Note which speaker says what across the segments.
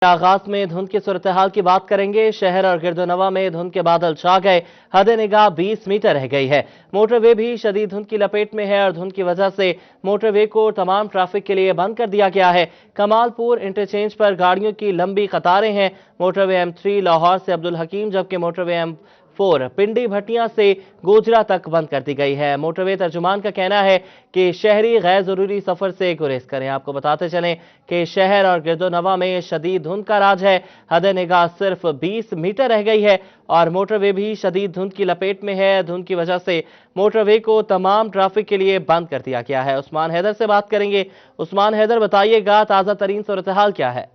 Speaker 1: आगाज में धुंध की सूरत-ए-हाल की बात करेंगे। शहर और गिरदोनवा में धुंध के बादल छा गए। हद निगाह 20 मीटर रह गई है। मोटरवे भी शदीद धुंध की लपेट में है और धुंध की वजह से मोटरवे को तमाम ट्रैफिक के लिए बंद कर दिया गया है। कमालपुर इंटरचेंज पर गाड़ियों की लंबी कतारें हैं। मोटरवे M3 लाहौर से अब्दुल हकीम जबकि मोटरवे M4 पिंडी भटियां से गोजरा तक बंद कर दी गई है। मोटरवे तर्जुमान का कहना है कि शहरी गैर जरूरी सफर से गुरेज करें। आपको बताते चलें कि शहर और गिरदोनवा में शदीद धुंध का राज है। हद निगाह सिर्फ 20 मीटर रह गई है और मोटरवे भी शदीद धुंध की लपेट में है। धुंध की वजह से मोटरवे को तमाम ट्रैफिक के लिए बंद कर दिया गया है। उस्मान हैदर से बात करेंगे। उस्मान हैदर, बताइएगा ताजा तरीन सूरत-ए-हाल क्या है?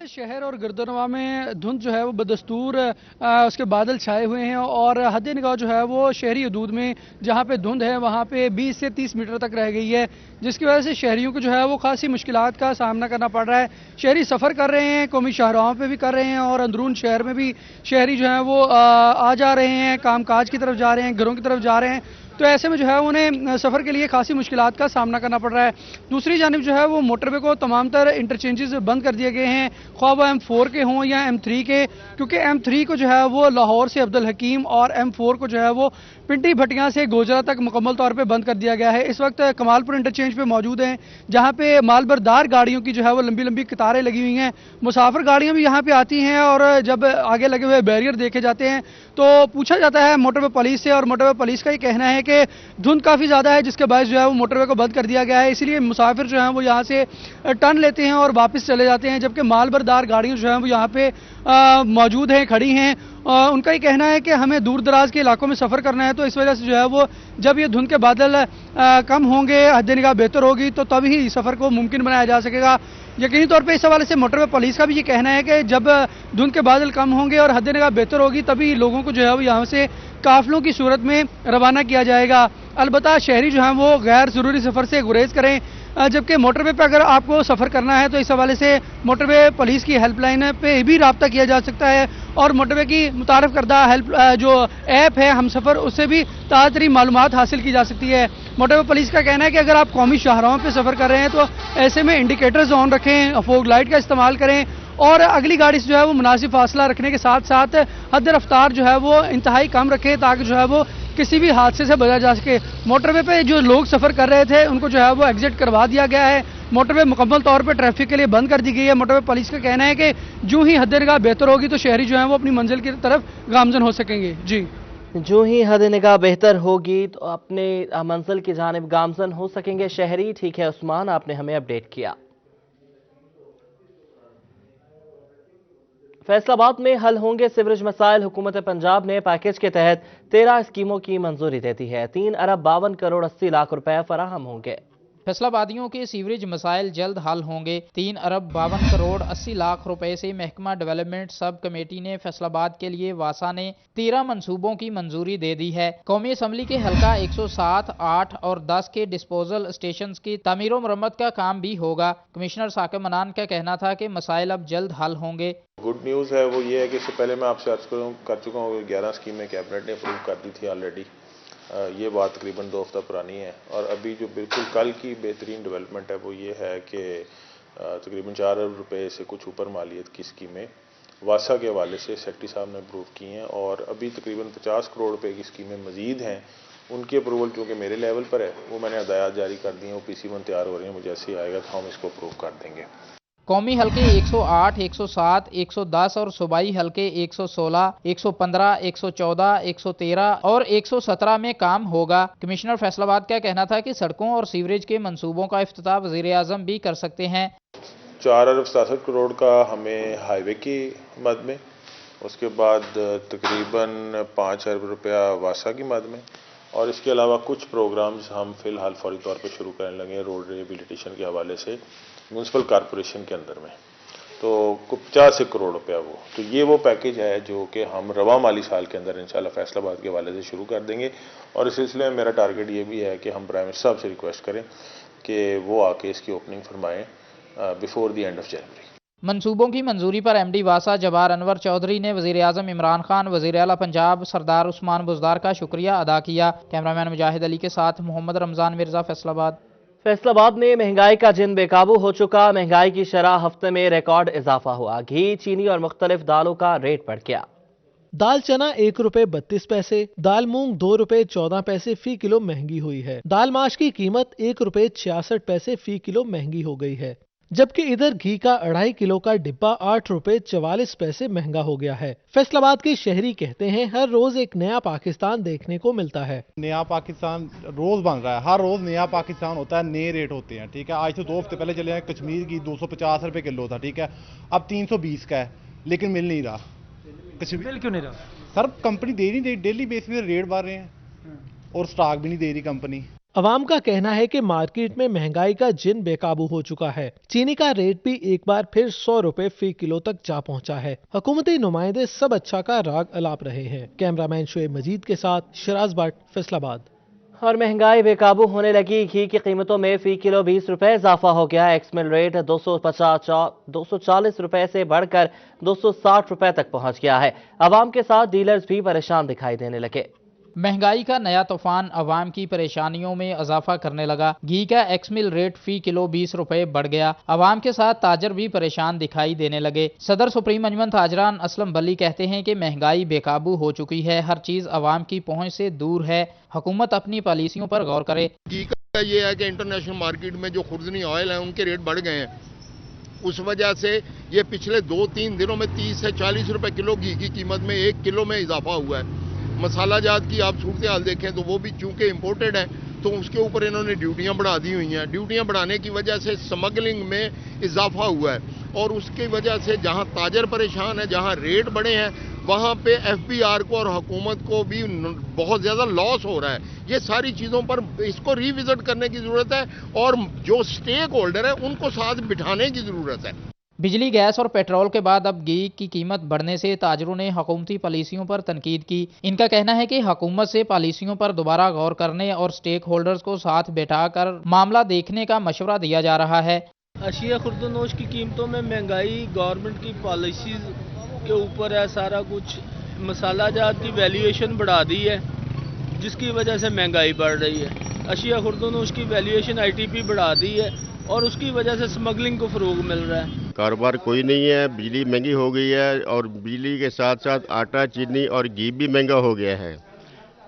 Speaker 2: शहर और गिरदोनवा में धुंध जो है वो बदस्तूर उसके बादल छाए हुए हैं और हद निगाह जो है वो शहरी हदूद में जहाँ पे धुंध है वहाँ पे 20 से 30 मीटर तक रह गई है, जिसकी वजह से शहरियों को जो है वो खासी मुश्किलात का सामना करना पड़ रहा है। शहरी सफ़र कर रहे हैं, कौमी शाहराहों पे भी कर रहे हैं और अंदरून शहर में भी शहरी जो है वो आ जा रहे हैं, कामकाज की तरफ जा रहे हैं, घरों की तरफ जा रहे हैं। तो ऐसे में जो है उन्हें सफ़र के लिए खासी मुश्किलात का सामना करना पड़ रहा है। दूसरी जानिब जो है वो मोटरवे को तमाम तर इंटरचेंजेस बंद कर दिए गए हैं, ख्वाह वो M4 के हों या M3 के, क्योंकि M3 को जो है वो लाहौर से अब्दुल हकीम और M4 को जो है वो पिंडी भटियां से गोजरा तक मुकम्मल तौर पे बंद कर दिया गया है। इस वक्त कमालपुर इंटरचेंज पे मौजूद हैं, जहां पे मालबरदार गाड़ियों की जो है वो लंबी लंबी कतारें लगी हुई हैं। मुसाफिर गाड़ियां भी यहां पे आती हैं और जब आगे लगे हुए बैरियर देखे जाते हैं तो पूछा जाता है मोटरवे पुलिस से, और मोटरवे पुलिस का ही कहना है कि धुंध काफ़ी ज़्यादा है जिसके बायस जो है वो मोटरवे को बंद कर दिया गया है। इसलिए मुसाफिर जो हैं वो यहाँ से टर्न लेते हैं और वापस चले जाते हैं, जबकि मालबरदार गाड़ियाँ जो हैं वो यहाँ पे मौजूद हैं, खड़ी हैं। उनका ही कहना है कि हमें दूर दराज के इलाकों में सफ़र करना है, तो इस वजह से जो है वो जब ये धुंध के बादल कम होंगे, हद निगाह बेहतर होगी, तो तभी सफ़र को मुमकिन बनाया जा सकेगा। यकीनी तौर पे इस हवाले से मोटरवे पुलिस का भी ये कहना है कि जब धुंध के बादल कम होंगे और हद निगाह बेहतर होगी तभी लोगों को जो है वो यहाँ से काफिलों की सूरत में रवाना किया जाएगा। अलबत्ता शहरी जो हैं वो गैर ज़रूरी सफ़र से गुरेज करें, जबकि मोटरवे पे अगर आपको सफ़र करना है तो इस हवाले से मोटरवे पुलिस की हेल्पलाइन पे भी रब्ता किया जा सकता है और मोटरवे की मुतारफ़ करदा हेल्प जो ऐप है हम सफ़र, उससे भी ताज़ा तरीन मालूमात हासिल की जा सकती है। मोटरवे पुलिस का कहना है कि अगर आप कौमी शाहराहों पर सफ़र कर रहे हैं तो ऐसे में इंडिकेटर्स ऑन रखें, फोग लाइट का इस्तेमाल करें और अगली गाड़ी से जो है वो मुनासिब फासला रखने के साथ साथ हद रफ्तार जो है वो इंतहाई कम रखें ताकि जो है वो किसी भी हादसे से बचा जा सके। मोटरवे पे जो लोग सफ़र कर रहे थे उनको जो है वो एग्जिट करवा दिया गया है। मोटरवे मुकम्मल तौर पे ट्रैफिक के लिए बंद कर दी गई है। मोटरवे पुलिस का कहना है कि जो ही हद निगाह बेहतर होगी तो शहरी जो है वो अपनी मंजिल की तरफ गामजन हो सकेंगे। जी,
Speaker 1: जो ही हद निगाह बेहतर होगी तो अपने मंजिल की जानिब गामजन हो सकेंगे शहरी। ठीक है उस्मान, आपने हमें अपडेट किया। फैसलाबाद में हल होंगे सीवरेज मसाइल। हुकूमत पंजाब ने पैकेज के तहत 13 स्कीमों की मंजूरी दे दी है। 3 अरब 52 करोड़ 80 लाख रुपए फराहम होंगे।
Speaker 3: फैसलाबादियों के सीवरेज मसाइल जल्द हल होंगे। 3 अरब 52 करोड़ 80 लाख रुपए से महकमा डेवलपमेंट सब कमेटी ने फैसलाबाद के लिए वासा ने 13 मंसूबों की मंजूरी दे दी है। कौमी असम्बली के हल्का 107, 8 और 10 के डिस्पोजल स्टेशन की तामीर और मरम्मत का काम भी होगा। कमिश्नर साकिब मनान का कहना था कि मसाइल अब जल्द हल होंगे।
Speaker 4: गुड न्यूज़ है वो ये है कि इससे पहले मैं आपसे अर्ज कर चुका हूँ 11 स्कीमें कैबिनेट ने अप्रूव कर दी थी ऑलरेडी। ये बात तकरीबन 2 हफ्ता पुरानी है और अभी जो बिल्कुल कल की बेहतरीन डेवलपमेंट है वो ये है कि तकरीबन 4 अरब रुपए से कुछ ऊपर मालियत की स्कीमें वासा के हवाले से सेक्रेटरी साहब ने अप्रूव की हैं और अभी तकरीबन 50 करोड़ रुपए की स्कीमें मजीद हैं। उनकी अप्रूवल चूँकि मेरे लेवल पर है वो मैंने हदायत जारी कर दी हैं, वो PC1 तैयार हो रही हैं, मुझे ऐसे ही आएगा तो हम इसको अप्रूव कर देंगे।
Speaker 3: कौमी हल्के 108, 107, 110 और सूबाई हल्के 116, 115, 114, 113 और 117 में काम होगा। कमिश्नर फैसलाबाद का कहना था कि सड़कों और सीवरेज के मंसूबों का इफ्तिताह वज़ीर आज़म भी कर सकते हैं।
Speaker 4: 4 अरब 67 करोड़ का हमें हाईवे की मद में, उसके बाद तकरीबन 5 अरब रुपया वासा की मद में और इसके अलावा कुछ प्रोग्राम्स हम फ़िलहाल फौरी तौर पे शुरू करने लगे रोड रिहेबिलिटेशन के हवाले से म्यूनसिपल कॉरपोरेशन के अंदर में, तो 50 करोड़ रुपया वो, तो ये वो पैकेज है जो कि हम रवा माली साल के अंदर इंशाल्लाह फैसलाबाद के हवाले से शुरू कर देंगे। और इस सिलसिले में मेरा टारगेट ये भी है कि हम प्राइम मिनिस्टर साहब से रिक्वेस्ट करें कि वो आके इसकी ओपनिंग फरमाएँ before the end of January.
Speaker 3: मंसूबों की मंजूरी पर MD वासा जवार अनवर चौधरी ने वज़ीर आज़म इमरान खान, वज़ीर आला पंजाब सरदार उस्मान बुज़दार का शुक्रिया अदा किया। कैमरामैन मुजाहिद अली के साथ मोहम्मद रमज़ान मिर्ज़ा, फैसलाबाद।
Speaker 1: फैसलाबाद में महंगाई का जिन बेकाबू हो चुका। महंगाई की शरह हफ्ते में रिकॉर्ड इजाफा हुआ। घी, चीनी और मुख्तलिफ दालों का रेट बढ़ गया।
Speaker 5: दाल चना 1 रुपए 32 पैसे, दाल मूंग 2 रुपए 14 पैसे फी किलो महंगी हुई है। दाल माश की कीमत 1 रुपए 66 पैसे फी किलो महंगी हो गई है, जबकि इधर घी का 2.5 किलो का डिब्बा 8 रुपए 44 पैसे महंगा हो गया है। फैसलाबाद के शहरी कहते हैं हर रोज एक नया पाकिस्तान देखने को मिलता है।
Speaker 6: नया पाकिस्तान रोज बन रहा है, हर रोज नया पाकिस्तान होता है, नए रेट होते हैं। ठीक है, आज से 2 हफ्ते पहले चले हैं, कश्मीर की 250 रुपए किलो था। ठीक है, अब 320 का है, लेकिन मिल नहीं रहा।
Speaker 2: मिल क्यों नहीं रहा?
Speaker 6: सर कंपनी दे नहीं रही, डेली बेस पे रेट बढ़ रहे हैं और स्टॉक भी नहीं दे रही कंपनी।
Speaker 5: अवाम का कहना है कि मार्केट में महंगाई का जिन बेकाबू हो चुका है। चीनी का रेट भी एक बार फिर 100 रुपए फी किलो तक जा पहुंचा है। हुकूमती नुमाइंदे सब अच्छा का राग अलाप रहे हैं। कैमरामैन शुएब मजीद के साथ शिराज भट्ट, फैसलाबाद।
Speaker 1: और महंगाई बेकाबू होने लगी। घी की कीमतों में फी किलो 20 रुपए इजाफा हो गया। एक्स मिल रेट 240 रुपए से बढ़कर 260 रुपए तक पहुंच गया है। अवाम के साथ डीलर्स भी परेशान दिखाई देने लगे।
Speaker 3: महंगाई का नया तूफान अवाम की परेशानियों में इजाफा करने लगा। घी का एक्स मिल रेट फी किलो 20 रुपए बढ़ गया। अवाम के साथ ताजर भी परेशान दिखाई देने लगे। सदर सुप्रीम अंजुमन ताजरान असलम बली कहते हैं कि महंगाई बेकाबू हो चुकी है, हर चीज अवाम की पहुंच से दूर है। हुकूमत अपनी पॉलिसियों पर गौर करे।
Speaker 7: घी का ये है कि इंटरनेशनल मार्केट में जो खुर्दनी ऑयल है उनके रेट बढ़ गए हैं। उस वजह से ये पिछले 2-3 दिनों में 30 से 40 रुपए किलो घी की कीमत में 1 किलो में इजाफा हुआ है। मसाला जात की आप सूरत हाल देखें तो वो भी चूंकि इम्पोर्टेड है तो उसके ऊपर इन्होंने ड्यूटियां बढ़ा दी हुई हैं। ड्यूटियां बढ़ाने की वजह से स्मगलिंग में इजाफा हुआ है और उसकी वजह से जहां ताजर परेशान है, जहां रेट बढ़े हैं, वहां पे एफबीआर को और हुकूमत को भी बहुत ज़्यादा लॉस हो रहा है। ये सारी चीज़ों पर इसको रिविजिट करने की ज़रूरत है और जो स्टेक होल्डर है उनको साथ बिठाने की ज़रूरत है।
Speaker 3: बिजली, गैस और पेट्रोल के बाद अब घी की कीमत बढ़ने से ताजरों ने हुकूमती पॉलिसियों पर तनकीद की। इनका कहना है कि हुकूमत से पॉलिसियों पर दोबारा गौर करने और स्टेक होल्डर्स को साथ बैठाकर मामला देखने का मशवरा दिया जा रहा है।
Speaker 8: अशिया खुर्दनोश की कीमतों में महंगाई गवर्नमेंट की पॉलिसीज के ऊपर है सारा कुछ। मसाला जात की वैल्यूएशन बढ़ा दी है जिसकी वजह से महंगाई बढ़ रही है। अशिया खुर्दनोश की वैल्यूएशन आईटीपी बढ़ा दी है और उसकी वजह से स्मगलिंग को फरोग मिल रहा है।
Speaker 9: कारोबार कोई नहीं है, बिजली महंगी हो गई है और बिजली के साथ साथ आटा, चीनी और घी भी महंगा हो गया है।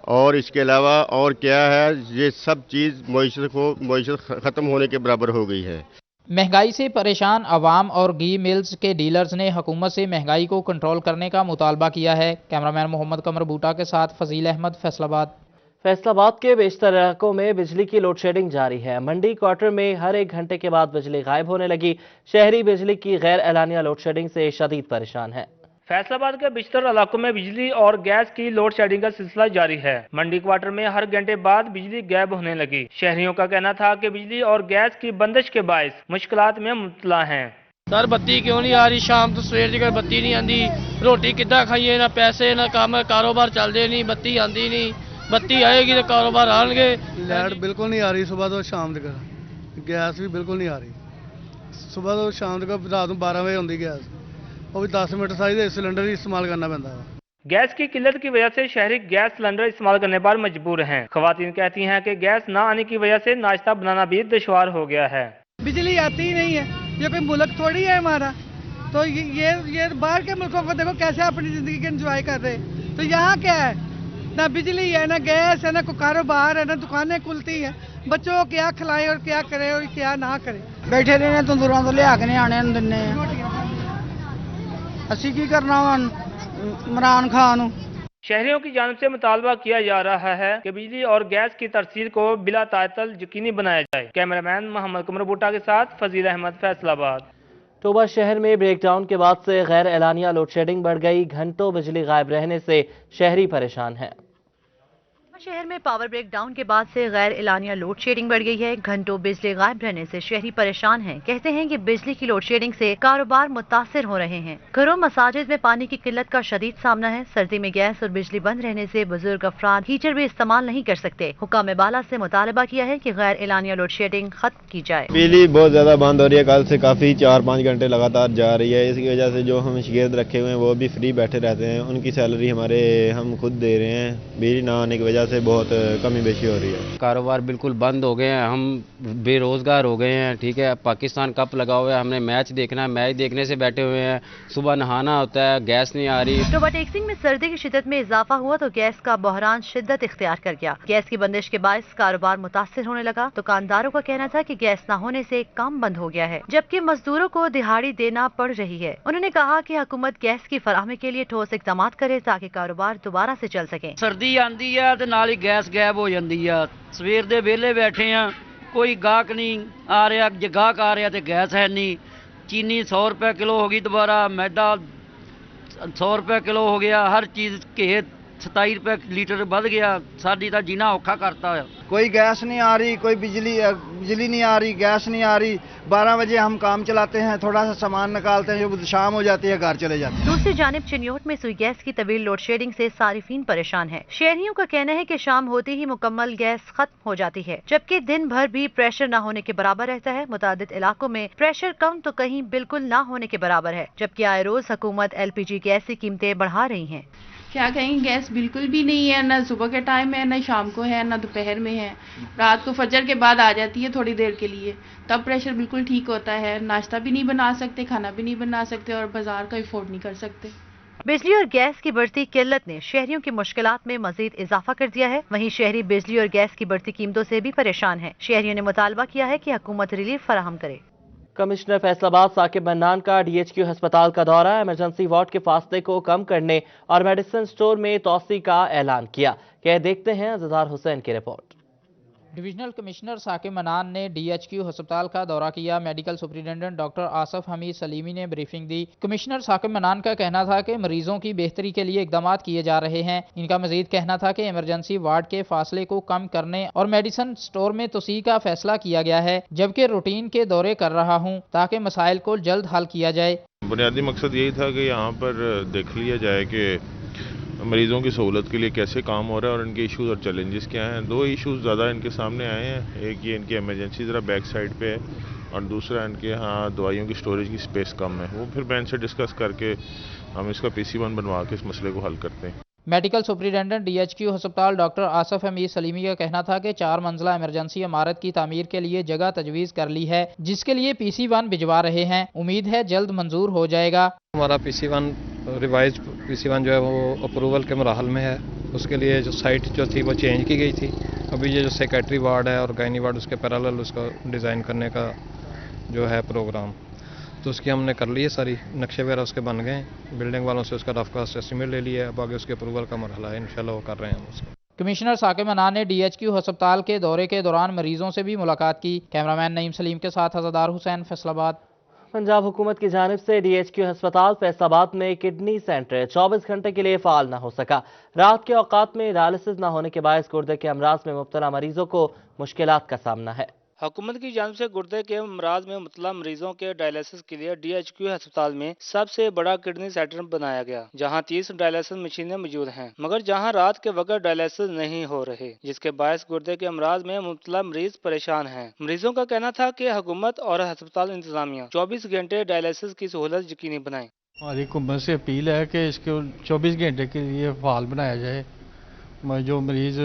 Speaker 9: और इसके अलावा और क्या है, ये सब चीज़ मईशत ख़त्म होने के बराबर हो गई है।
Speaker 3: महंगाई से परेशान अवाम और घी मिल्स के डीलर्स ने हुकूमत से महंगाई को कंट्रोल करने का मुतालबा किया है। कैमरामैन मोहम्मद कमर बूटा के साथ फजील अहमद, फैसलाबाद।
Speaker 1: फैसलाबाद के बेशतर इलाकों में बिजली की लोड शेडिंग जारी है। मंडी क्वार्टर में हर 1 घंटे के बाद बिजली गायब होने लगी। शहरी बिजली की गैर एलानिया लोड शेडिंग से शदीद परेशान है।
Speaker 10: फैसलाबाद के बेशतर इलाकों में बिजली और गैस की लोड शेडिंग का सिलसिला जारी है। मंडी क्वार्टर में हर घंटे बाद बिजली गायब होने लगी। शहरियों का कहना था कि बिजली और गैस की बंदिश के बायस मुश्किलात में मुब्तला हैं।
Speaker 8: सर बत्ती क्यों नहीं आ रही? शाम तो सवेर तक बत्ती नहीं आती। रोटी किद्दां खाइए? ना पैसे ना काम, कारोबार चलते नहीं, बत्ती आती नहीं। बत्ती आएगी तो कारोबार आएंगे।
Speaker 2: लाइट बिल्कुल नहीं आ रही सुबह तो शाम तक। गैस भी बिल्कुल नहीं आ रही। सुबह तो शाम तक, रात को 12 बजे आती गैस, वो भी 10 मिनट सारी सिलेंडर ही इस्तेमाल करना पैंदा है।
Speaker 10: गैस की किल्लत की वजह से शहरी गैस सिलेंडर इस्तेमाल करने पर मजबूर हैं। खवातीन कहती हैं कि गैस न आने की वजह से नाश्ता बनाना भी दुश्वार हो गया है।
Speaker 2: बिजली आती ही नहीं है। ये कोई मुल्क थोड़ी है हमारा। तो ये बाहर के मुल्कों को देखो कैसे अपनी जिंदगी के एंजॉय कर रहे हैं। तो यहाँ क्या है? ना बिजली है, ना गैस है, ना कोई कारोबार है, ना दुकानें खुलती है। बच्चों को क्या खिलाएं और क्या करें और क्या ना करें।
Speaker 11: बैठे रहने तंदूरों तो लिया के नहीं आने दिने असी की करना इमरान खान।
Speaker 10: शहरियों की जानिब से मुतालबा किया जा रहा है कि बिजली और गैस की तरसील को बिला तातल यकीनी बनाया जाए। कैमरामैन मोहम्मद कमर बूटा के साथ फजील अहमद, फैसलाबाद।
Speaker 1: टोबा शहर में ब्रेकडाउन के बाद से गैर एलानिया लोड शेडिंग बढ़ गई। घंटों बिजली गायब रहने से शहरी परेशान हैं।
Speaker 12: शहर में पावर ब्रेक डाउन के बाद से गैर एलानिया लोड शेडिंग बढ़ गई है। घंटों बिजली गायब रहने से शहरी परेशान हैं। कहते हैं कि बिजली की लोड शेडिंग से कारोबार मुतासिर हो रहे हैं। घरों, मसाजिद में पानी की किल्लत का शदीद सामना है। सर्दी में गैस और बिजली बंद रहने से बुजुर्ग अफराद हीटर भी इस्तेमाल नहीं कर सकते। हुकाम बाला से मुतालबा किया है कि गैर एलानिया लोड शेडिंग खत्म की जाए।
Speaker 9: बिजली बहुत ज्यादा बंद हो रही है, कल से काफी 4-5 घंटे लगातार जा रही है। इसकी वजह से जो हम शिकायत रखे हुए हैं वो भी फ्री बैठे रहते हैं। उनकी सैलरी हम खुद दे रहे हैं। बिजली ना आने की वजह से बहुत कमी बेशी हो रही है।
Speaker 13: कारोबार बिल्कुल बंद हो गए हैं, हम बेरोजगार हो गए हैं। ठीक है, पाकिस्तान कप लगा हुआ है, हमने मैच देखना है, मैच देखने से बैठे हुए हैं, सुबह नहाना होता है, गैस नहीं आ रही।
Speaker 12: टोबा टेक्सिंग में सर्दी की शिद्दत में इजाफा हुआ तो गैस का बहरान शिद्दत इख्तियार कर गया। गैस की बंदिश के बायस कारोबार मुतासिर होने लगा। दुकानदारों का कहना था कि गैस न होने से काम बंद हो गया है, जबकि मजदूरों को दिहाड़ी देना पड़ रही है। उन्होंने कहा कि हुकूमत गैस की फराहमी के लिए ठोस इक़दाम करे ताकि कारोबार दोबारा से चल सके।
Speaker 14: सर्दी आंदी है तो नाल ही गैस गायब हो जाती है। सवेर दे वेले बैठे हैं, कोई गाहक नहीं आ रहा, जे गाहक आ रहा तो गैस है नहीं। चीनी 100 रुपये किलो हो गई, दोबारा मैदा 100 रुपये किलो हो गया, हर चीज़ घे 27 रुपये लीटर बढ़ गया। साडी दा जीना औखा करता है।
Speaker 11: कोई गैस नहीं आ रही, कोई बिजली नहीं आ रही, गैस नहीं आ रही। 12 बजे हम काम चलाते हैं, थोड़ा सा सामान निकालते हैं, जो शाम हो जाती है घर चले जाते हैं।
Speaker 12: दूसरी जानिब चिन्योट में सुई गैस की तवील लोड शेडिंग से सारिफीन परेशान है। शहरियों का कहना है कि शाम होते ही मुकम्मल गैस खत्म हो जाती है, जबकि दिन भर भी प्रेशर न होने के बराबर रहता है। मुतादिद इलाकों में प्रेशर कम तो कहीं बिल्कुल न होने के बराबर है, जबकि आए रोज हुकूमत LPG गैस की कीमतें बढ़ा रही है।
Speaker 15: क्या कहीं गैस बिल्कुल भी नहीं है, न सुबह के टाइम है, न शाम को है, न दोपहर में है। रात को फजर के बाद आ जाती है थोड़ी देर के लिए, तब प्रेशर बिल्कुल ठीक होता है। नाश्ता भी नहीं बना सकते, खाना भी नहीं बना सकते और बाजार का अफोर्ड नहीं कर सकते।
Speaker 12: बिजली और गैस की बढ़ती किल्लत ने शहरियों की मुश्किलात में मजीद इजाफा कर दिया है। वहीं शहरी बिजली और गैस की बढ़ती कीमतों से भी परेशान है। शहरियों ने मुतालबा किया है कि हुकूमत रिलीफ फराहम करे।
Speaker 1: कमिश्नर फैसलाबाद साकिब मन्नान का DHQ अस्पताल का दौरा, इमरजेंसी वार्ड के फासले को कम करने और मेडिसिन स्टोर में तोसी का ऐलान किया। क्या देखते हैं अज़हर हुसैन की रिपोर्ट।
Speaker 3: डिविजनल कमिश्नर साकिब मन्नान ने DHQ अस्पताल का दौरा किया। Medical superintendent doctor Asif Hameed Salimi ने ब्रीफिंग दी। कमिश्नर साकिब मन्नान का कहना था कि मरीजों की बेहतरी के लिए इकदाम किए जा रहे हैं। इनका मजीद कहना था कि इमरजेंसी वार्ड के फासले को कम करने और मेडिसिन स्टोर में तोसी का फैसला किया गया है, जबकि रूटीन के दौरे कर रहा हूँ ताकि मसाइल को जल्द हल किया जाए।
Speaker 4: बुनियादी मकसद यही था कि यहाँ पर देख लिया जाए कि मरीज़ों की सहूलत के लिए कैसे काम हो रहा है और इनके इश्यूज और चैलेंजेस क्या हैं। 2 इश्यूज ज़्यादा इनके सामने आए हैं। एक ये इनकी इमरजेंसी ज़रा बैक साइड पे है और दूसरा इनके यहाँ दवाइयों की स्टोरेज की स्पेस कम है। वो फिर मैं इनसे डिस्कस करके हम इसका PC1 बनवा के इस मसले को हल करते हैं।
Speaker 3: मेडिकल सुपरिटेंडेंट DHQ अस्पताल डॉक्टर आसफ हमीद सलीमी का कहना था कि 4 मंजिला इमरजेंसी इमारत की तामीर के लिए जगह तजवीज़ कर ली है, जिसके लिए PC1 भिजवा रहे हैं। उम्मीद है जल्द मंजूर हो जाएगा।
Speaker 16: हमारा PC1 रिवाइज PC1 जो है वो अप्रूवल के मराहल में है। उसके लिए जो साइट जो थी वो चेंज की गई थी। अभी ये जो सेक्रेटरी वार्ड है और गायनी वार्ड उसके पैरेलल उसका डिज़ाइन करने का जो है प्रोग्राम, तो उसकी हमने कर ली है, सारी नक्शे वगैरह उसके बन गए। बिल्डिंग वालों से उसका रफ कास्ट एस्टीमेट ले लिया है, अब आगे उसके अप्रूवल का मरहला है, इंशाल्लाह वो कर रहे हैं हम उसको।
Speaker 3: कमिश्नर साकिब मन्नान ने DHQ अस्पताल के दौरे के दौरान मरीजों से भी मुलाकात की। कैमरामैन नईम सलीम के साथ अज़हर हुसैन, फैसलाबाद।
Speaker 1: पंजाब हुकूमत की जानिब से DHQ अस्पताल फैसलाबाद में किडनी सेंटर 24 घंटे के लिए फाल न हो सका। रात के औकात में डायलिसिस न होने के बायस गुर्दे के अमराज में मुब्तला मरीजों को मुश्किलात का सामना है।
Speaker 10: हुकूमत की जानिब से गुर्दे के अमराज में मुब्तला मरीजों के डायलिसिस के लिए DHQ अस्पताल में सबसे बड़ा किडनी सेंटर बनाया गया, जहां 30 डायलिसिस मशीनें मौजूद हैं, मगर जहां रात के वक्त डायलिसिस नहीं हो रहे, जिसके बायस गुर्दे के अमराज में मुब्तला मरीज परेशान हैं। मरीजों का कहना था कि हुकूमत और अस्पताल इंतजामिया 24 घंटे डायलिसिस की सहूलत यकीनी बनाए।
Speaker 17: हमारी हुकूमत से अपील है कि इसको 24 घंटे के लिए फाल बनाया जाए। जो मरीज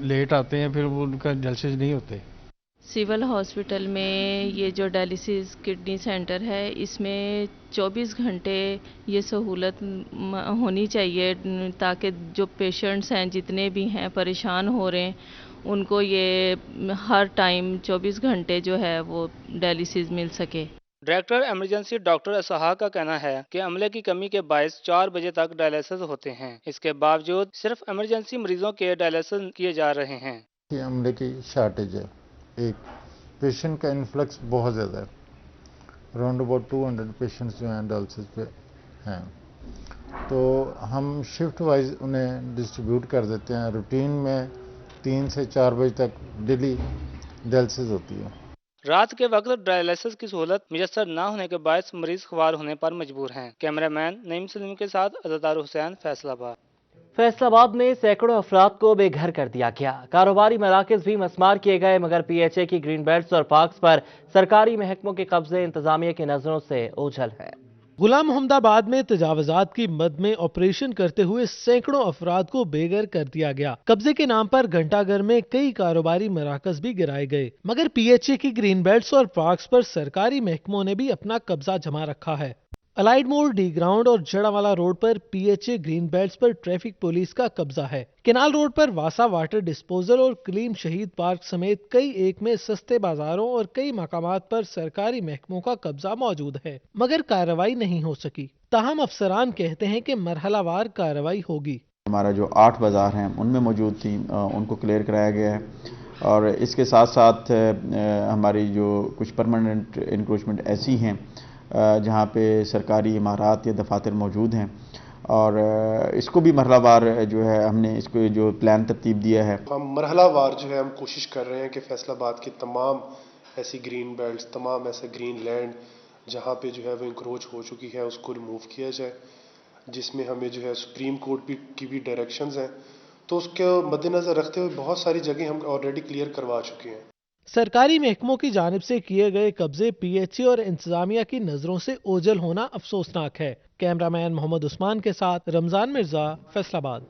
Speaker 17: लेट आते हैं फिर वो उनका डायलिसिस नहीं होते।
Speaker 15: सिविल हॉस्पिटल में ये जो डायलिसिस किडनी सेंटर है, इसमें 24 घंटे ये सहूलत होनी चाहिए ताकि जो पेशेंट्स हैं जितने भी हैं परेशान हो रहे हैं, उनको ये हर टाइम 24 घंटे जो है वो डायलिसिस मिल सके।
Speaker 10: डायरेक्टर इमरजेंसी डॉक्टर असहा का कहना है कि अमले की कमी के बायस 4 बजे तक डायलिसिस होते हैं। इसके बावजूद सिर्फ इमरजेंसी मरीजों के डायलिसिस किए जा रहे हैं।
Speaker 18: ये अमले की शार्टेज है, एक पेशेंट का इन्फ्लक्स बहुत ज़्यादा है। अराउंड अबाउट 200 पेशेंट्स जो हैं डायलिसिस पे हैं, तो हम शिफ्ट वाइज उन्हें डिस्ट्रीब्यूट कर देते हैं। रूटीन में 3 से 4 बजे तक डेली डायलिसिस होती है।
Speaker 10: रात के वक्त डायलिसिस की सहूलत मुयस्सर न होने के बायस मरीज ख्वार होने पर मजबूर हैं। कैमरामैन नईम सलीम के साथ अज़हर हुसैन, फैसलाबाद।
Speaker 1: फैसलाबाद में सैकड़ों अफराद को बेघर कर दिया गया। कारोबारी मराकज़ भी मस्मार किए गए, मगर PHA की ग्रीन बेल्ट्स और पार्क्स पर सरकारी महकमों के कब्जे इंतजामिया की नजरों से ओझल है।
Speaker 5: गुलाम मोहम्मदाबाद में तजावजात की मद में ऑपरेशन करते हुए सैकड़ों अफराद को बेघर कर दिया गया। कब्जे के नाम पर घंटाघर में कई कारोबारी मराकज भी गिराए गए, मगर पीएचए की ग्रीन बेल्ट्स और पार्क्स पर सरकारी महकमों ने भी अपना कब्जा जमा रखा है। अलाइड मोड़, डी ग्राउंड और जड़ावाला रोड पर पीएचए ग्रीन बेल्ट्स पर ट्रैफिक पुलिस का कब्जा है। केनाल रोड पर वासा वाटर डिस्पोजल और कलीम शहीद पार्क समेत कई एक में सस्ते बाजारों और कई मकामात पर सरकारी महकमों का कब्जा मौजूद है, मगर कार्रवाई नहीं हो सकी। ताहम अफसरान कहते हैं कि मरहलावार कार्रवाई होगी।
Speaker 19: हमारा जो 8 बाजार हैं उनमें मौजूद थी, उनको क्लियर कराया गया है और इसके साथ साथ हमारी जो कुछ परमानेंट इंक्रोचमेंट ऐसी हैं जहाँ पे सरकारी इमारत या दफातर मौजूद हैं और इसको भी मरहलावार जो है हमने इसको जो प्लान तरतीब दिया है।
Speaker 20: हम मरहलावार जो है हम कोशिश कर रहे हैं कि फैसलाबाद की तमाम ऐसी ग्रीन बेल्ट्स, तमाम ऐसे ग्रीन लैंड जहाँ पे जो है वो इंक्रोच हो चुकी है उसको रिमूव किया जाए, जिसमें हमें जो है सुप्रीम कोर्ट की भी डायरेक्शंस हैं, तो उसके मद्देनज़र रखते हुए बहुत सारी जगह हम ऑलरेडी क्लियर करवा चुके हैं।
Speaker 5: सरकारी महकमों की जानिब से किए गए कब्जे पीएचए और इंतजामिया की नजरों से ओझल होना अफसोसनाक है। कैमरामैन मोहम्मद उस्मान के साथ रमजान मिर्जा, फैसलाबाद।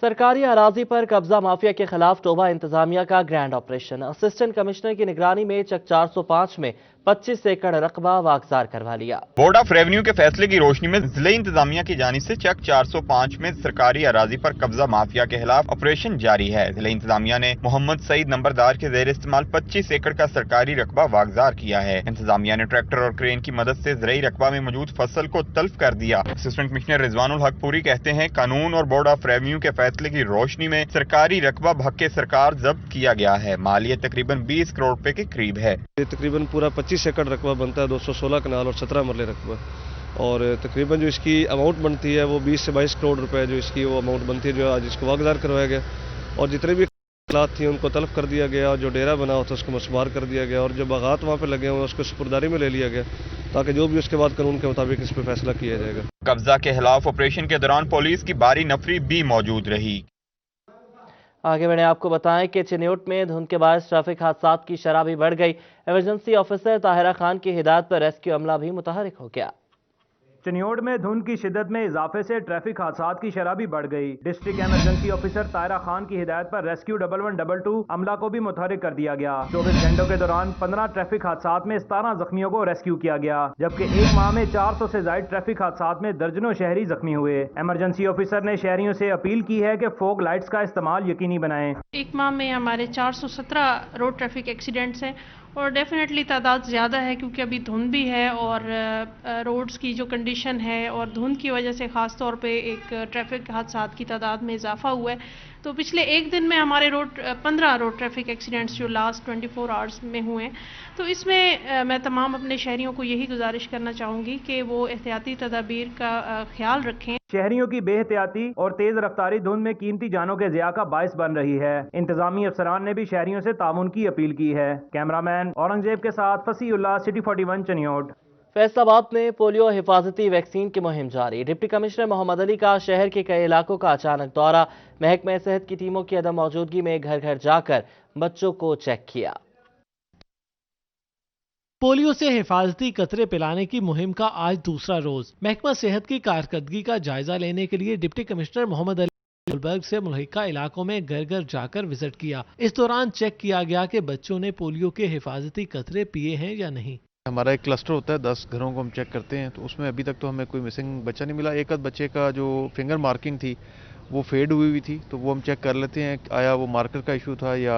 Speaker 1: सरकारी अराजी पर कब्जा माफिया के खिलाफ टोबा इंतजामिया का ग्रैंड ऑपरेशन। असिस्टेंट कमिश्नर की निगरानी में चक 405 में 25 एकड़ रकबा वागजार करवा लिया।
Speaker 21: बोर्ड ऑफ रेवेन्यू के फैसले की रोशनी में जिले इंतजामिया की जानिब से चक 405 में सरकारी अराजी पर कब्जा माफिया के खिलाफ ऑपरेशन जारी है। जिले इंतजामिया ने मोहम्मद सईद नंबरदार के जेर इस्तेमाल 25 एकड़ का सरकारी रकबा वागजार किया है। इंतजामिया ने ट्रैक्टर और क्रेन की मदद से ज़रई रकबा में मौजूद फसल को तल्फ कर दिया। असिस्टेंट कमिश्नर रिजवानुल हक पूरी कहते हैं कानून और बोर्ड ऑफ रेवेन्यू के फैसले की रोशनी में सरकारी रकबा भक्के सरकार जब्त किया गया है। मालियत तकरीबन 20 करोड़ रुपए के करीब है।
Speaker 22: तकरीबन पूरा 25 एकड़ रकबा बनता है, 216 कनाल और 17 मरले रकबा, और तकरीबन जो इसकी अमाउंट बनती है वो 20 से 22 करोड़ रुपए जो इसकी वो अमाउंट बनती है, जो आज इसको वागजार करवाया गया और जितने भी हालात थी उनको तलब कर दिया गया और जो डेरा बना होता उसको मसमार कर दिया गया और जो बागात वहाँ पे लगे हुए उसको सुपुर्दारी में ले लिया गया ताकि जो भी उसके बाद कानून के मुताबिक इस पर फैसला किया जाएगा।
Speaker 21: कब्जा के खिलाफ ऑपरेशन के दौरान पुलिस की भारी नफरी भी मौजूद रही।
Speaker 1: आगे बढ़े आपको बताएं कि चिन्योट में धुंध के बायस ट्रैफिक हादसात की शरह भी बढ़ गई। इमरजेंसी ऑफिसर ताहिरा खान की हिदायत पर रेस्क्यू अमला भी मुतहरिक हो गया।
Speaker 23: चिन्योट में धुंध की शिद्दत में इजाफे से ट्रैफिक हादसात की शरह भी बढ़ गई। District emergency officer Tahira Khan की हिदायत पर रेस्क्यू 1122 अमला को भी मुतहरिक कर दिया गया। 24 घंटों के दौरान 15 ट्रैफिक हादसात में 17 जख्मियों को रेस्क्यू किया गया, जबकि एक माह में 400 से ज्यादा ट्रैफिक हादसात में दर्जनों शहरी जख्मी हुए। इमरजेंसी ऑफिसर ने शहरियों से अपील की है कि फोग लाइट्स का इस्तेमाल यकीनी बनाएं।
Speaker 24: एक माह में हमारे 417 रोड ट्रैफिक एक्सीडेंट्स हैं और डेफिनेटली तादाद ज़्यादा है क्योंकि अभी धुंध भी है और रोड्स की जो कंडीशन है और धुंध की वजह से ख़ास तौर पे एक ट्रैफिक हादसात की तादाद में इजाफा हुआ है। तो पिछले एक दिन में हमारे 15 रोड ट्रैफिक एक्सीडेंट्स जो लास्ट 24 आवर्स में हुए हैं। तो इसमें मैं तमाम अपने शहरियों को यही गुजारिश करना चाहूँगी कि वो एहतियाती तदाबीर का ख्याल रखें।
Speaker 23: शहरियों की बेहतियाती और तेज रफ्तारी धुंध में कीमती जानों के ज़िया का बायस बन रही है। इंतजामी अफसरान ने भी शहरियों से तामुन की अपील की है। कैमरामैन औरंगजेब के साथ फसीउल्लाह, सिटी 41 चिन्योट।
Speaker 1: फैसलाबाद में पोलियो हिफाजती वैक्सीन की मुहिम जारी। डिप्टी कमिश्नर मोहम्मद अली का शहर के कई इलाकों का अचानक दौरा। महकमा सेहत की टीमों की अदम मौजूदगी में घर घर जाकर बच्चों को चेक किया।
Speaker 5: पोलियो से हिफाजती कतरे पिलाने की मुहिम का आज दूसरा रोज। महकमा सेहत की कारकर्दगी का जायजा लेने के लिए डिप्टी कमिश्नर मोहम्मद अली गुलबर्ग से मुल्हिका इलाकों में घर घर जाकर विजिट किया। इस दौरान चेक किया गया कि बच्चों ने पोलियो के हिफाजती कतरे पिए हैं या नहीं।
Speaker 22: हमारा एक क्लस्टर होता है, 10 घरों को हम चेक करते हैं, तो उसमें अभी तक तो हमें कोई मिसिंग बच्चा नहीं मिला। एक आध बच्चे का जो फिंगर मार्किंग थी वो फेड हुई थी, तो वो हम चेक कर लेते हैं आया वो मार्कर का इशू था या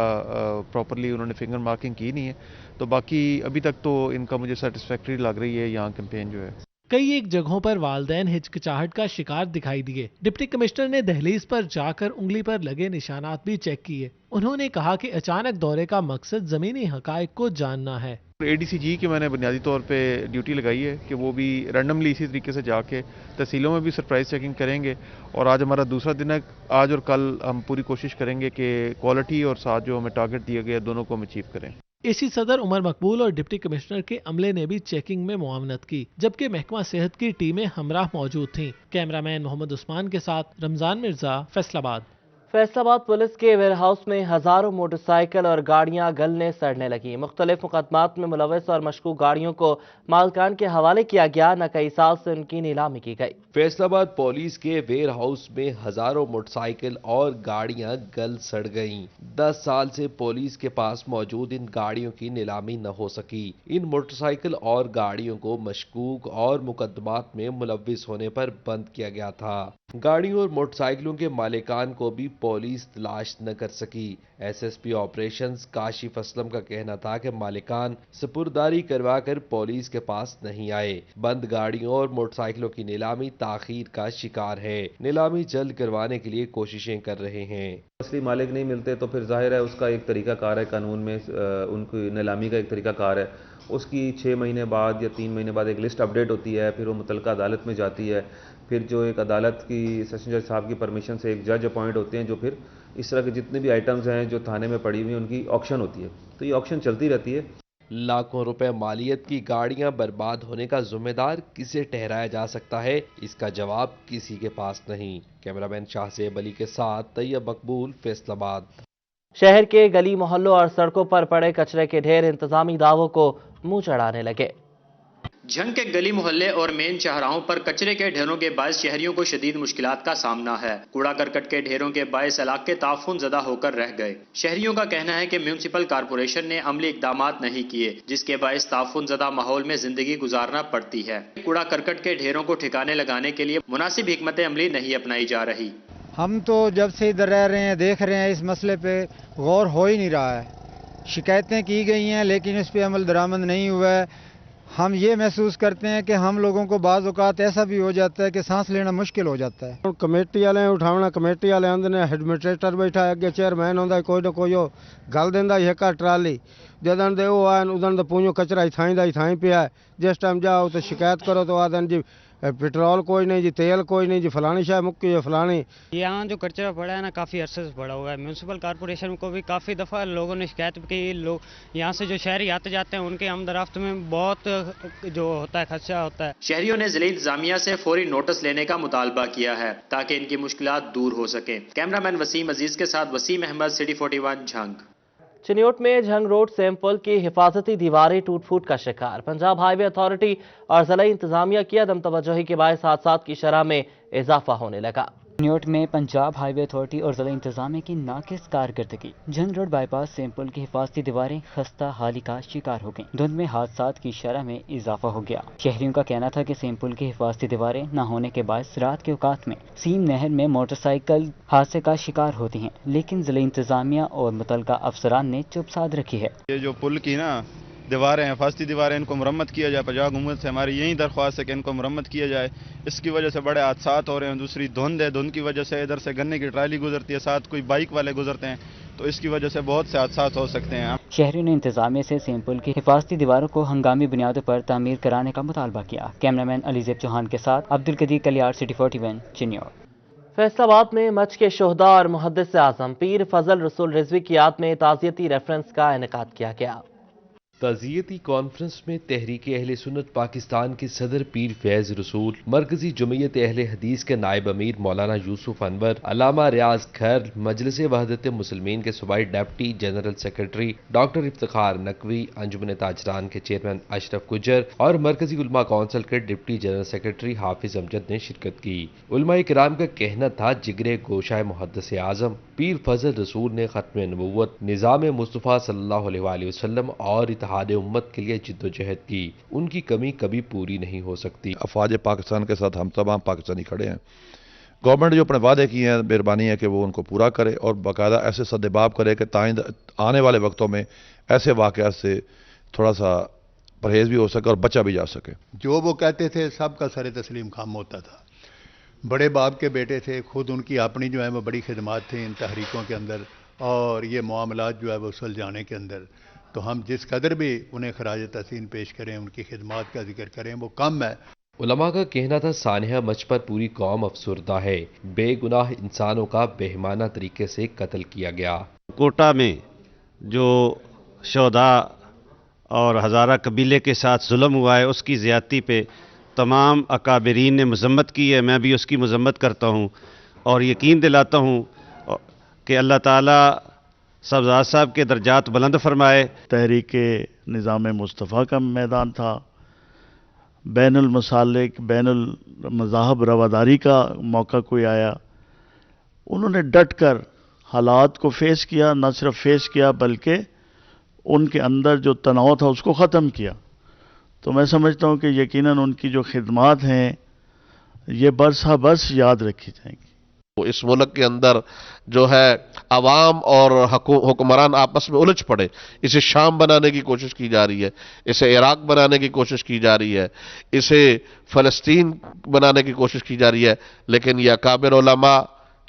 Speaker 22: प्रॉपरली उन्होंने फिंगर मार्किंग की नहीं है। तो बाकी अभी तक तो इनका मुझे सेटिस्फैक्ट्री लग रही है यहाँ कैंपेन जो है।
Speaker 5: कई एक जगहों पर वालदैन हिचकिचाहट का शिकार दिखाई दिए। डिप्टी कमिश्नर ने दहलीज पर जाकर उंगली पर लगे निशानात भी चेक किए। उन्होंने कहा कि अचानक दौरे का मकसद जमीनी हकायक को जानना है।
Speaker 22: ADCG की मैंने बुनियादी तौर पे ड्यूटी लगाई है कि वो भी रैंडमली इसी तरीके से जाके तहसीलों में भी सरप्राइज चेकिंग करेंगे और आज हमारा दूसरा दिन है। आज और कल हम पूरी कोशिश करेंगे कि क्वालिटी और साथ जो हमें टारगेट दिया गया दोनों को हम अचीव करें। एसी सदर उमर मकबूल और डिप्टी कमिश्नर के अमले ने भी चेकिंग में मुआवनत की, जबकि महकमा सेहत की टीमें हमराह मौजूद थीं। कैमरामैन मोहम्मद उस्मान के साथ रमजान मिर्जा, फैसलाबाद।
Speaker 1: फैसलाबाद पुलिस के वेयर हाउस में हजारों मोटरसाइकिल और गाड़ियां गलने सड़ने लगी। मुख्तलिफ मुकदमात में मुलव्वस और मशकूक गाड़ियों को मालकान के हवाले किया गया। न कई साल से उनकी नीलामी की गई।
Speaker 2: फैसलाबाद पुलिस के वेयर हाउस में हजारों मोटरसाइकिल और गाड़ियां गल सड़ गईं। 10 साल से पुलिस के पास मौजूद इन गाड़ियों की नीलामी न हो सकी। इन मोटरसाइकिल और गाड़ियों को मशकूक और मुकदमात में मुलव्वस होने पर बंद किया गया था। गाड़ियों और मोटरसाइकिलों के मालिकान को भी पुलिस तलाश न कर सकी। एसएसपी ऑपरेशंस काशिफ असलम का कहना था कि मालिकान सपुर्दारी करवा कर पुलिस के पास नहीं आए। बंद गाड़ियों और मोटरसाइकिलों की नीलामी ताखीर का शिकार है। नीलामी जल्द करवाने के लिए कोशिशें कर रहे हैं।
Speaker 6: असली मालिक नहीं मिलते तो फिर जाहिर है उसका एक तरीका कार है, कानून में उनकी नीलामी का एक तरीका कार है। उसकी 6 महीने बाद या 3 महीने बाद एक लिस्ट अपडेट होती है, फिर वो मुतलका अदालत में जाती है। फिर जो एक अदालत की सेशन जज साहब की परमिशन से एक जज अपॉइंट होते हैं, जो फिर इस तरह के जितने भी आइटम्स हैं जो थाने में पड़ी हुई हैं उनकी ऑक्शन होती है। तो ये ऑक्शन चलती रहती है।
Speaker 2: लाखों रुपए मालियत की गाड़ियां बर्बाद होने का जिम्मेदार किसे ठहराया जा सकता है, इसका जवाब किसी के पास नहीं। कैमरामैन शाहजेब अली के साथ तैयब मकबूल, फैसलाबाद।
Speaker 1: शहर के गली मोहल्लों और सड़कों पर पड़े कचरे के ढेर इंतजामी दावों को मुंह चढ़ाने लगे।
Speaker 7: झंग के गली मोहल्ले और मेन चौराहों पर कचरे के ढेरों के बायस शहरियों को शदीद मुश्किलात का सामना है। कूड़ा करकट के ढेरों के बायस इलाके ताफुन ज़दा होकर रह गए। शहरियों का कहना है कि म्यूनिसिपल कारपोरेशन ने अमली इकदामात नहीं किए, जिसके बायस ताफुन ज़दा माहौल में जिंदगी गुजारना पड़ती है। कूड़ा करकट के ढेरों को ठिकाने लगाने के लिए मुनासिब हिकमत अमली नहीं अपनाई जा रही।
Speaker 8: हम तो जब से इधर रह रहे हैं देख रहे हैं इस मसले पे गौर हो ही नहीं रहा है। शिकायतें की गई हैं लेकिन इस पे अमल दरामद नहीं हुआ है। हम ये महसूस करते हैं कि हम लोगों को बाज़ औक़ात ऐसा भी हो जाता है कि सांस लेना मुश्किल हो जाता है।
Speaker 25: कमेटी वाले उठावना, कमेटी वाले आंदे ने एडमिनिस्ट्रेटर बैठा है, अगे चेयरमैन होंदा कोई ना कोई गल देंदा है का ट्राली जदन दे वो आन उदन दा पूंजो कचरा थाई पिया है। जिस टाइम जाओ तो शिकायत करो तो आदन जी पेट्रोल कोई नहीं जी, तेल कोई नहीं जी, फलानी शायद मुक्की है फलानी।
Speaker 26: यहाँ जो कचरा पड़ा है ना काफ़ी अरसे से पड़ा हुआ है। म्यूनसिपल कॉर्पोरेशन को भी काफ़ी दफ़ा लोगों ने शिकायत की। लोग यहाँ से जो शहरी आते जाते हैं उनके आमदरफ्त में बहुत जो होता है खर्चा होता है।
Speaker 7: शहरियों ने जिला इंतजामिया से फौरी नोटिस लेने का मुतालबा किया है ताकि इनकी मुश्किलात दूर हो सके। कैमरामैन वसीम अजीज के साथ वसीम अहमद, सिटी 41 झंग।
Speaker 1: चिन्योट में झंग रोड सेम पुल की हिफाजती दीवारें टूट फूट का शिकार। पंजाब हाईवे अथॉरिटी और जिला इंतजामिया की अदम तवज्जोही के बायस हादसात की शरह में इजाफा होने लगा।
Speaker 27: चिन्योट में पंजाब हाईवे अथॉरिटी और जिला इंतजामिया की नाकिस कारकर्दगी। झंग रोड बाईपास सेम पुल की हिफाजती दीवारें खस्ता हाली का शिकार हो गईं। धुंध में हादसात की शरह में इजाफा हो गया। शहरियों का कहना था कि सेम पुल की हिफाजती दीवारें न होने के बायस रात के औकात में सीम नहर में मोटरसाइकिल हादसे का शिकार होती हैं, लेकिन जिला इंतजामिया और मुतलका अफसरान ने चुप साध रखी है।
Speaker 28: ये जो पुल की ना दीवारें हैं, हिफाजती दीवारें, इनको मुरम्मत किया जाए। पंजाब हुकूमत से हमारी यही दरख्वास्त है कि इनको मुरम्मत किया जाए। इसकी वजह से बड़े हादसात हो रहे हैं। दूसरी धुंध है, धुंध की वजह से इधर से गन्ने की ट्राली गुजरती है, साथ कोई बाइक वाले गुजरते हैं, तो इसकी वजह से बहुत से हादसात हो सकते हैं।
Speaker 27: शहरियों ने इंतजामिया से सेम पुल की हिफाजती दीवारों को हंगामी बुनियादों पर तामीर कराने का मुतालबा किया। कैमरामैन अलीजेब चौहान के साथ अब्दुल कदीर कलियार, सिटी 41 चिन्योट।
Speaker 1: फैसलाबाद में मच के शोहदा और मुहद्दिस आज़म पीर फजल रसूल रिजवी की याद में ताज़ियती रेफरेंस का इनेकाद किया गया।
Speaker 2: ताज़ियती कॉन्फ्रेंस में तहरीक अहले सुन्नत पाकिस्तान के सदर पीर फैज रसूल, मरकजी जमीयत अहले हदीस के नायब अमीर मौलाना यूसुफ अनवर, अलामा रियाज खैर, मजलिस वहदत मुस्लिमीन के सूबाई deputy general secretary doctor Iftikhar Naqvi, Anjuman Tajiran के चेयरमैन अशरफ गुजर और मरकजी उलमा काउंसिल के deputy general secretary Hafiz Amjad ने शिरकत की। उलमा इकराम का कहना था जिगरे गोशाए मुहद्दिस आज़म पीर फजल रसूल ने खत्म नबुव्वत, निज़ाम मुस्तफ़ा सल्लल्लाहु अलैहि वसल्लम और इत्तेहाद उम्मत के लिए जिद्दोजहद की। उनकी कमी कभी पूरी नहीं हो सकती।
Speaker 29: अफवाज पाकिस्तान के साथ हम तमाम पाकिस्तानी खड़े हैं। गवर्नमेंट जो अपने वादे किए हैं, मेहरबानी है कि वो उनको पूरा करे और बाकायदा ऐसे सद्देबाब करे कि आने वाले वक्तों में ऐसे वाक़यात से थोड़ा सा परहेज भी हो सके और बचा भी जा सके।
Speaker 30: जो वो कहते थे सबका सर तस्लीम खाम होता था। बड़े बाप के बेटे थे, खुद उनकी अपनी जो है वो बड़ी खिदमत थी इन तहरीकों के अंदर और ये मामलात जो है वो सुलझाने के अंदर। तो हम जिस कदर भी उन्हें खराज तहसीन पेश करें, उनकी खिदमत का जिक्र करें, वो कम है।
Speaker 2: उलमा का कहना था सानिया मच पर पूरी कौम अफसुर्दा है। बेगुनाह इंसानों का बेहमाना तरीके से कत्ल किया गया।
Speaker 31: कोटा में जो शोधा और हज़ारा कबीले के साथ जुल्म हुआ है उसकी ज़्यादती पे तमाम अकाबरीन ने मजम्मत की है। मैं भी उसकी मजम्मत करता हूँ और यकीन दिलाता हूँ کہ اللہ ताला सब्ज़ार साहब के दर्जात बुलंद फरमाए।
Speaker 3: तहरीक निज़ाम मुस्तफ़ा का मैदान था, बैनुल मसालिक बैनुल मज़ाहब रवादारी का मौका कोई आया, उन्होंने डट कर हालात को फेस किया, न सिर्फ फेस किया बल्कि उनके अंदर जो तनाव था उसको ख़त्म किया। तो मैं समझता हूँ कि यकीनन उनकी जो खिदमात हैं ये बरसा बरस याद रखी जाएंगी।
Speaker 4: इस मुल्क के अंदर जो है अवाम और हुक्मरान आपस में उलझ पड़े, इसे शाम बनाने की कोशिश की जा रही है, इसे इराक बनाने की कोशिश की जा रही है, इसे फ़लस्तीन बनाने की कोशिश की जा रही है, लेकिन ये अकाबिर उलमा,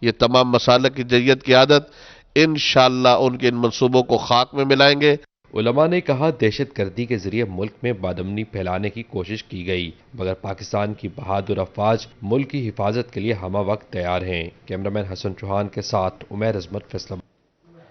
Speaker 4: ये तमाम मसालिक की जय्यत की आदत इंशाअल्लाह उनके इन मंसूबों को खाक में मिलाएंगे।
Speaker 2: उलमा ने कहा दहशतगर्दी के जरिए मुल्क में बादमनी फैलाने की कोशिश की गई, मगर पाकिस्तान की बहादुर अफवाज मुल्क की हिफाजत के लिए हमा वक्त तैयार हैं। कैमरामैन हसन चौहान के साथ उमैर अजमत, फैसला।